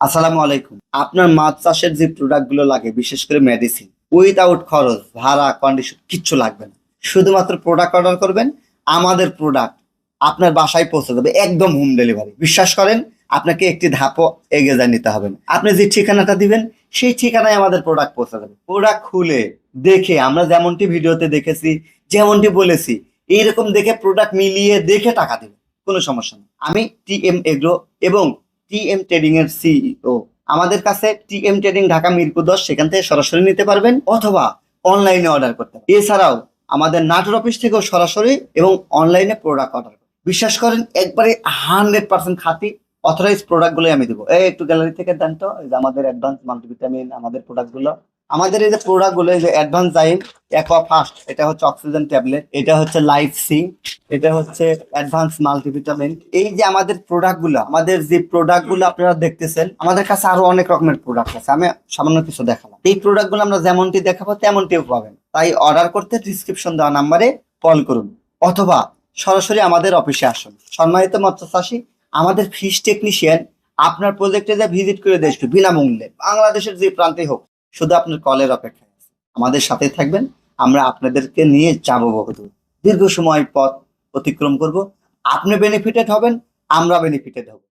আসসালামু আলাইকুম। আপনার মাছ চাষের যে প্রোডাক্ট গুলো লাগে, বিশেষ করে মেডিসিন, উইদাউট খরচ, ভাড়া, কন্ডিশন কিচ্ছু লাগবে না। শুধুমাত্র প্রোডাক্ট অর্ডার করবেন, আমাদের প্রোডাক্ট আপনার বাসায় পৌঁছে যাবে, একদম হোম ডেলিভারি। বিশ্বাস করেন, আপনাকে একটি ধাপও এগিয়ে যায় নিতে হবে না। আপনি যে ঠিকানাটা দিবেন, সেই ঠিকানায় আমাদের প্রোডাক্ট পৌঁছে যাবে। প্রোডাক্ট খুলে দেখে, আমরা যেমনটি ভিডিওতে দেখেছি, যেমনটি বলেছি, এইরকম দেখে প্রোডাক্ট মিলিয়ে দেখে টাকা দিবেন, কোনো সমস্যা নেই। আমি TM এগ্রো এবং TM ট্রেডিং এর সিইও। আমাদের কাছে TM ট্রেডিং ঢাকা মিরপুর 10, সেখান থেকে সরাসরি নিতে পারবেন অথবা অনলাইনে অর্ডার করতে পারবেন। এছাড়াও আমাদের নাটোর অফিস থেকেও সরাসরি এবং অনলাইনে প্রোডাক্ট অর্ডার করবেন। বিশ্বাস করেন, একবারে 100% খাঁটি অথরাইজ প্রোডাক্ট গুলোই আমি দেবো। এই একটু গ্যালারি থেকে দেন তো, এই যে আমাদের অ্যাডভান্স মাল্টিভিটামিন, আমাদের প্রোডাক্ট গুলো, আমাদের এই যে প্রোডাক্ট গুলো, এই যে অ্যাডভান্স জাইম অ্যাকোয়া ফাস্ট, এটা হচ্ছে অক্সিজেন ট্যাবলেট, এটা হচ্ছে লাইফ সি, এটা হচ্ছে অ্যাডভান্স মাল্টিভিটামিন। এই যে আমাদের প্রোডাক্ট গুলো, আমাদের যে প্রোডাক্ট গুলো আপনারা দেখতেছেন, আমাদের কাছে আরো অনেক রকমের প্রোডাক্ট আছে। আমি সামান্য কিছু দেখালাম। এই প্রোডাক্ট গুলো আমরা যেমনটি দেখাবো তেমনটিও পাবেন। তাই অর্ডার করতে ডিসক্রিপশন দেওয়া নাম্বারে কল করুন অথবা সরাসরি আমাদের অফিসে আসুন। সম্মানিত মৎস্য চাষী, আমাদের ফিশ টেকনিশিয়ান আপনার প্রজেক্টে যা ভিজিট করে দেশকে বিনামূল্যে, বাংলাদেশের যে প্রান্তে হোক, শুধু আপনার কলের অপেক্ষায় আছে। আমাদের সাথে থাকবেন, আমরা আপনাদেরকে নিয়ে যাবো বহুদূর। দীর্ঘ সময় পথ অতিক্রম করব, আপনি বেনিফিটেড হবেন, আমরা বেনিফিটেড হব।